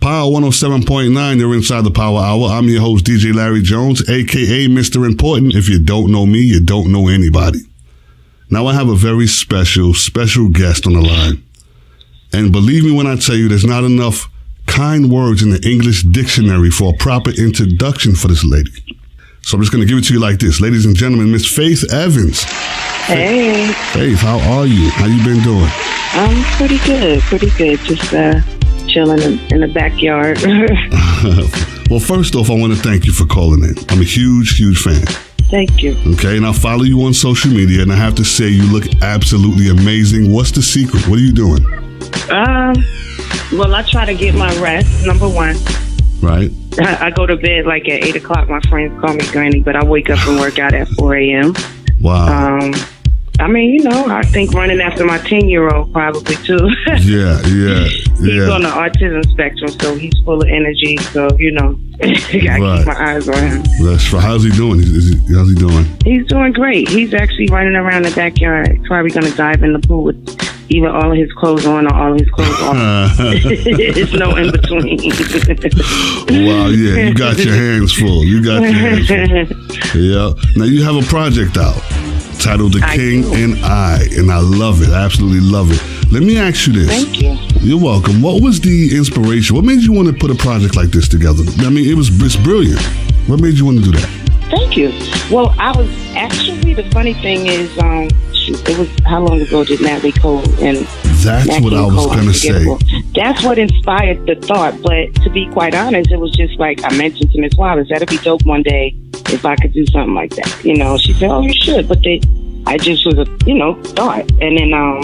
Power 107.9, you're inside the Power Hour. I'm your host, DJ Larry Jones, a.k.a. Mr. Important. If you don't know me, you don't know anybody. Now I have a very special guest on the line. And believe me when I tell you, there's not enough kind words in the English dictionary for a proper introduction for this lady. So I'm just going to give it to you like this. Ladies and gentlemen, Miss Faith Evans. Hey. Faith, how are you? How you been doing? I'm pretty good. Just chilling in the backyard. Well, first off, I want to thank you for calling in. I'm a huge fan. Thank you. Okay, and I follow you on social media, and I have to say you look absolutely amazing. What's the secret? What are you doing? Well, I try to get my rest, number one. Right. I go to bed like at 8 o'clock. My friends call me Granny, but I wake up and work out at 4 a.m. Wow. I mean, I think running after my 10-year-old probably too. Yeah. He's on the autism spectrum, so he's full of energy. So, I gotta keep my eyes on him. That's right. How's he doing? How's he doing? He's doing great. He's actually running around the backyard. He's probably going to dive in the pool with either all of his clothes on or all of his clothes off. There's no in between. Wow, yeah. You got your hands full. Yeah. Now you have a project out titled The King and I love it. I absolutely love it. Let me ask you this. Thank you. You're welcome. What was the inspiration? What made you want to put a project like this together? I mean, it's brilliant. What made you want to do that? Thank you. Well, I was actually, the funny thing is, it was, how long ago did Natalie Cole and That's Nat what King I was Cole going to say. That's what inspired the thought. But to be quite honest, it was just like I mentioned to Miss Wallace, that'd be dope one day if I could do something like that. She said, oh, you should. But I just was a, thought. And then a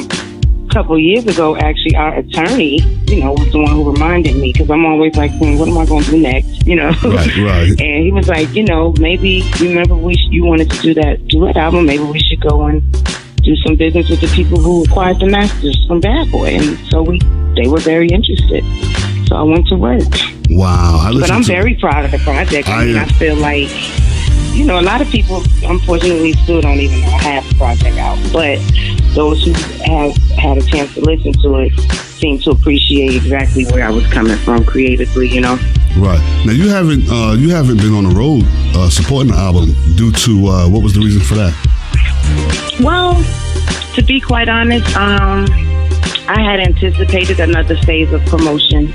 couple of years ago, actually, our attorney, was the one who reminded me, because I'm always like, what am I going to do next? Right. And he was like, maybe remember you wanted to do that duet album. Maybe we should go and do some business with the people who acquired the masters from Bad Boy. And so they were very interested. So I went to work. Wow. But I'm very proud of the project. I feel like, a lot of people, unfortunately, still don't even know half the project out. But those who have had a chance to listen to it seem to appreciate exactly where I was coming from creatively, Right. Now, you haven't been on the road supporting the album due to, what was the reason for that? Well, to be quite honest, I had anticipated another phase of promotion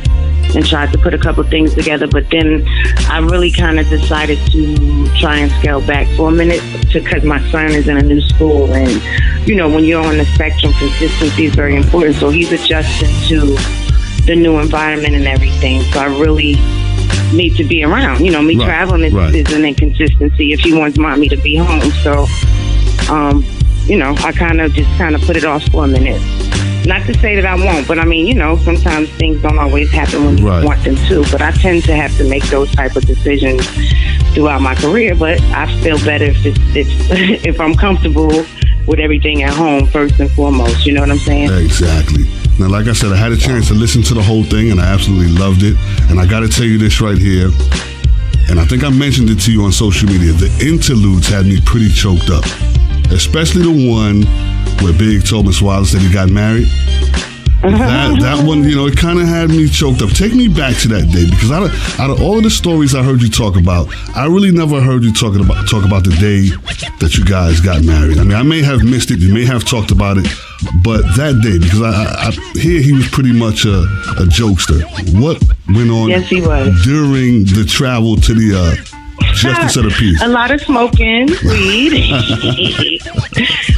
and tried to put a couple things together, but then I really kind of decided to try and scale back for a minute because my son is in a new school, and when you're on the spectrum, consistency is very important. So he's adjusting to the new environment and everything. So I really need to be around. Traveling is an inconsistency if he wants mommy to be home. So I kind of put it off for a minute. Not to say that I won't, but I mean, sometimes things don't always happen when you want them to. But I tend to have to make those type of decisions throughout my career. But I feel better if I'm comfortable with everything at home first and foremost. You know what I'm saying? Exactly. Now, like I said, I had a chance to listen to the whole thing, and I absolutely loved it. And I got to tell you this right here, and I think I mentioned it to you on social media. The interludes had me pretty choked up, especially the one where Big told Miss Wallace that he got married. That one, it kind of had me choked up. Take me back to that day, because out of all of the stories I heard you talk about, I really never heard you talk about the day that you guys got married. I mean, I may have missed it, you may have talked about it, but that day, because I hear he was pretty much a jokester. What went on during the travel to the Justice of the Peace? A lot of smoking, weed,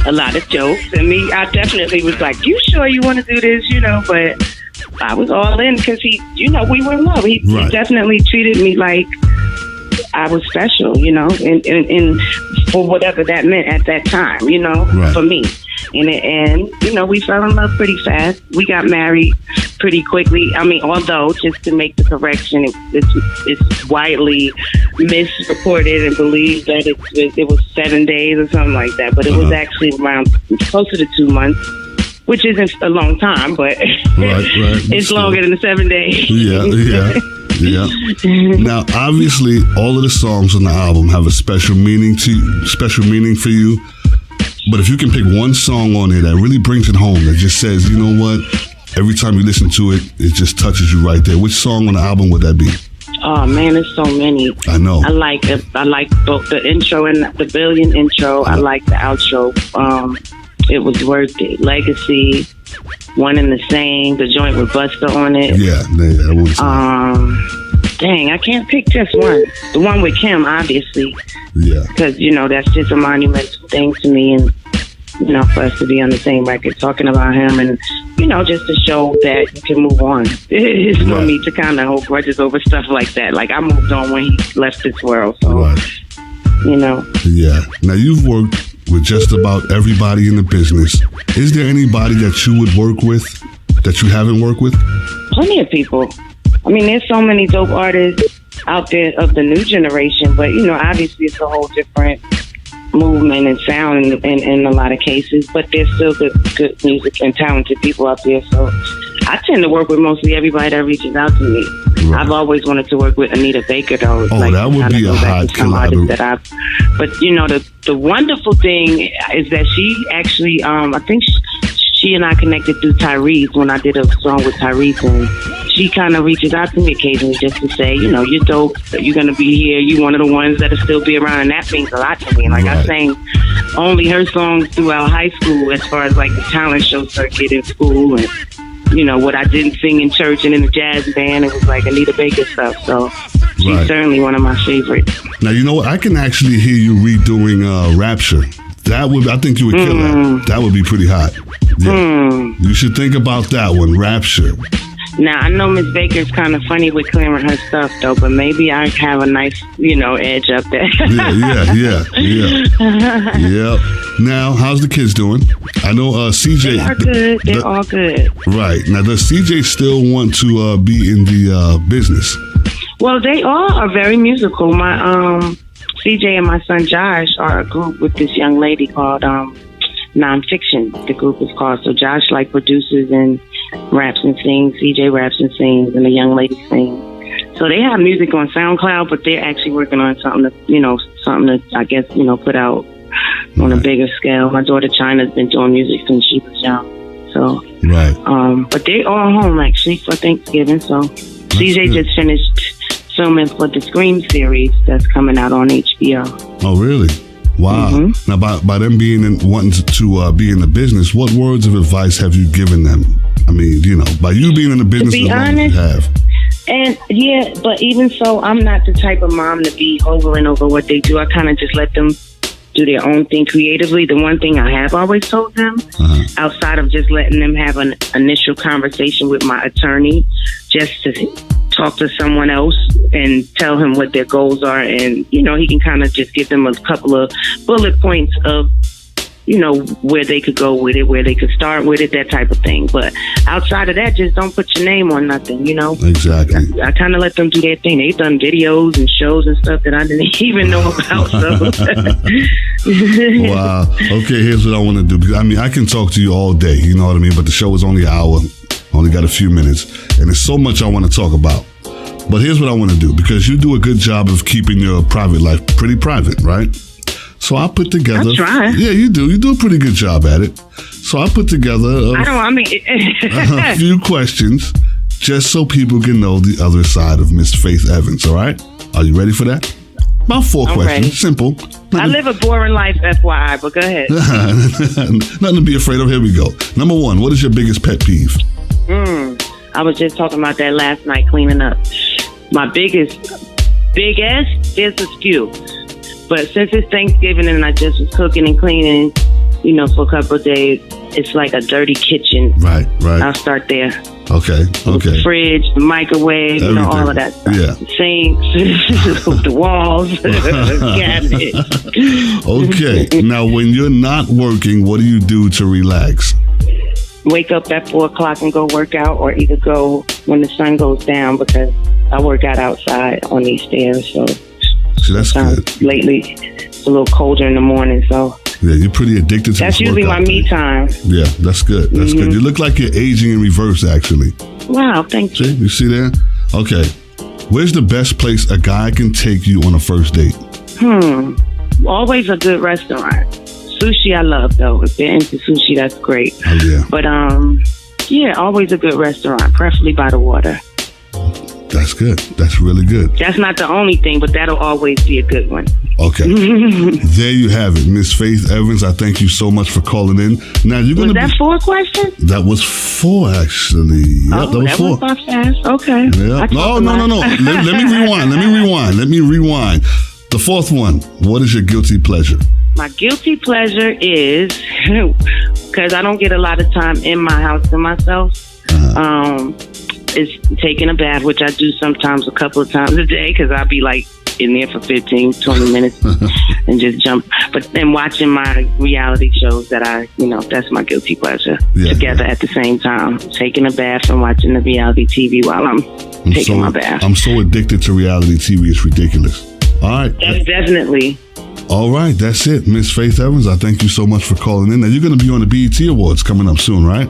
a lot of jokes. I definitely was like, you sure you want to do this? But I was all in because we were in love. He definitely treated me like I was special, and for whatever that meant at that time, for me. And we fell in love pretty fast. We got married pretty quickly. I mean, although, just to make the correction, it's widely misreported and believed that it was 7 days or something like that. But it was actually around closer to 2 months, which isn't a long time, but it's longer than 7 days. Yeah. Now, obviously, all of the songs on the album have a special meaning for you. But if you can pick one song on there that really brings it home, that just says, you know what, every time you listen to it, it just touches you right there. Which song on the album would that be? Oh man, there's so many. I know. I like both the intro and the Billion intro. I like the outro. It was worth it. Legacy, One and the Same, the joint with Busta on it. Yeah, that was. Dang, I can't pick just one. The one with Kim, obviously. Yeah. Because that's just a monumental thing to me, and for us to be on the same record talking about him, and just to show that you can move on. It's no need to kind of hold grudges over stuff like that. Like, I moved on when he left this world, so Yeah. Now, you've worked with just about everybody in the business. Is there anybody that you would work with that you haven't worked with? Plenty of people. I mean, there's so many dope artists out there of the new generation, but obviously it's a whole different movement and sound in a lot of cases, but there's still good music and talented people out there. So I tend to work with mostly everybody that reaches out to me. Right. I've always wanted to work with Anita Baker, though. Oh, that would be a hot collaboration. But the wonderful thing is that she actually, I think she and I connected through Tyrese when I did a song with Tyrese, and she kind of reaches out to me occasionally just to say, you're dope, you're going to be here, you're one of the ones that'll still be around, and that means a lot to me. Like, I sang only her songs throughout high school as far as like the talent show circuit in school, and what I didn't sing in church and in the jazz band, it was like Anita Baker stuff. So she's certainly one of my favorites. Now, you know what? I can actually hear you redoing Rapture. I think you would kill that. That would be pretty hot. Yeah. You should think about that one, Rapture. Now, I know Miss Baker's kind of funny with clearing her stuff, though, but maybe I have a nice, edge up there. Yeah. Now, how's the kids doing? I know CJ... They are good. They're all good. Right. Now, does CJ still want to be in the business? Well, they all are very musical. My CJ and my son Josh are a group with this young lady called Nonfiction. The group is called. So Josh produces and raps and sings. CJ raps and sings, and the young lady sings. So they have music on SoundCloud, but they're actually working on something to I guess put out on a bigger scale. My daughter China's been doing music since she was young. So but they all home actually for Thanksgiving. So CJ just finished filming for the Scream series that's coming out on HBO. Oh, really? Wow. Mm-hmm. Now, by them wanting to be in the business, what words of advice have you given them? I mean, by you being in the business, to be honest, you have. And yeah, but even so, I'm not the type of mom to be hovering over what they do. I kind of just let them do their own thing creatively. The one thing I have always told them, outside of just letting them have an initial conversation with my attorney, just to talk to someone else and tell him what their goals are, and he can kind of just give them a couple of bullet points of where they could go with it, where they could start with it, that type of thing. But outside of that, just don't put your name on nothing, Exactly. I kind of let them do their thing. They've done videos and shows and stuff that I didn't even know about. So. Wow. Okay, here's what I want to do. Because, I can talk to you all day, you know what I mean? But the show is only an hour. Only got a few minutes. And there's so much I want to talk about. But here's what I want to do. Because you do a good job of keeping your private life pretty private, right? So I put together... I try. Yeah, you do. You do a pretty good job at it. So I put together a few questions just so people can know the other side of Miss Faith Evans, all right? Are you ready for that? About 4 questions. Ready. Simple. I live a boring life, FYI, but go ahead. Nothing to be afraid of. Here we go. Number 1, what is your biggest pet peeve? I was just talking about that last night cleaning up. My biggest, there's a few. But since it's Thanksgiving and I just was cooking and cleaning, for a couple of days, it's like a dirty kitchen. Right. I'll start there. Okay. The fridge, the microwave, all of that stuff. Yeah. The sinks, the walls, cabinets. Okay. Now, when you're not working, what do you do to relax? Wake up at 4 o'clock and go work out, or either go when the sun goes down, because I work out outside on these stairs. So that's good. Lately, it's a little colder in the morning, so. Yeah, you're pretty addicted to that's usually my me time. Yeah, that's good. That's good. You look like you're aging in reverse, actually. Wow, thank you. You see there? Okay. Where's the best place a guy can take you on a first date? Always a good restaurant. Sushi I love, though. If they're into sushi, that's great. Oh, yeah. But Yeah, always a good restaurant, preferably by the water. That's good. That's really good. That's not the only thing, but that'll always be a good one. Okay. There you have it, Miss Faith Evans. I thank you so much for calling in. Now you're gonna. Was that 4 questions? That was 4, actually. Yep, that was 4. That was not fast. Okay. Yep. No. Let me rewind. The 4th one. What is your guilty pleasure? My guilty pleasure is because I don't get a lot of time in my house to myself. Is taking a bath, which I do sometimes a couple of times a day because I'll be like in there for 15, 20 minutes and just jump. But then watching my reality shows that that's my guilty pleasure together at the same time. Taking a bath and watching the reality TV while I'm taking my bath. I'm so addicted to reality TV, it's ridiculous. All right. That's definitely. All right, that's it. Miss Faith Evans, I thank you so much for calling in. Now, you're going to be on the BET Awards coming up soon, right?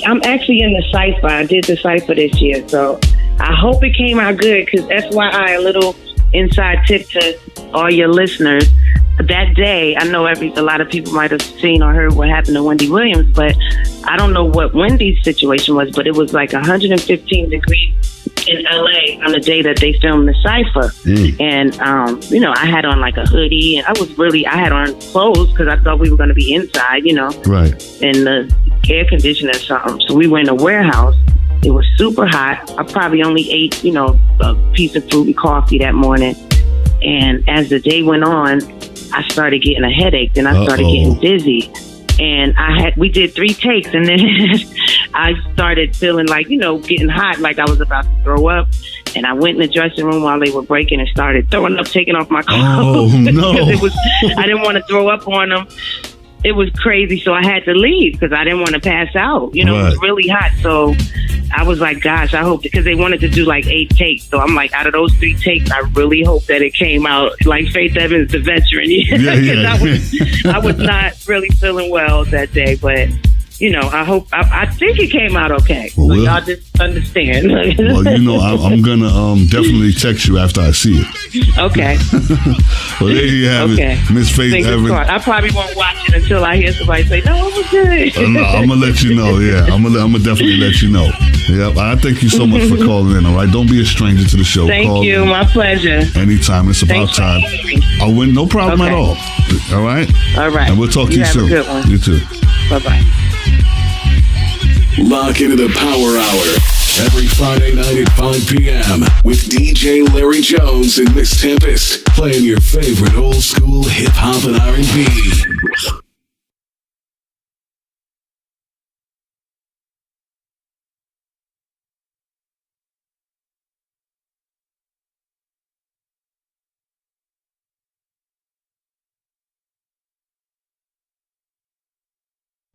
I'm actually in the Cypher. I did the Cypher this year, so I hope it came out good because FYI, a little inside tip to all your listeners. That day, I know a lot of people might have seen or heard what happened to Wendy Williams, but I don't know what Wendy's situation was, but it was like 115 degrees in LA on the day that they filmed the Cypher. And, I had on like a hoodie and I had on clothes because I thought we were going to be inside, Right. in the air conditioner or something. So we went in a warehouse. It was super hot. I probably only ate, a piece of fruit and coffee that morning. And as the day went on, I started getting a headache. Then I started getting dizzy. And we did 3 takes, and then I started feeling like, getting hot, like I was about to throw up. And I went in the dressing room while they were breaking and started throwing up, taking off my clothes. Oh, no. Because I didn't want to throw up on them. It was crazy, so I had to leave because I didn't want to pass out. It was really hot, so I was like, gosh, I hope, because they wanted to do like 8 takes. So I'm like, out of those 3 takes, I really hope that it came out like Faith Evans, the veteran. I was not really feeling well that day, but I think it came out okay. Well, so y'all just understand. Well, I'm going to definitely text you after I see it. Okay. Well, there you have it. Miss Faith Evans. I probably won't watch it until I hear somebody say, no, it was good. No, I'm going to let you know. Yeah, I'm gonna definitely let you know. Yep. I thank you so much for calling in. All right. Don't be a stranger to the show. Thank you. My pleasure. Anytime. It's about time. I win. No problem at all. All right. All right. And we'll talk to you soon. Have a good one. You too. Bye-bye. Lock into the Power Hour every Friday night at 5 p.m. with DJ Larry Jones and Miss Tempest playing your favorite old school hip hop and R&B.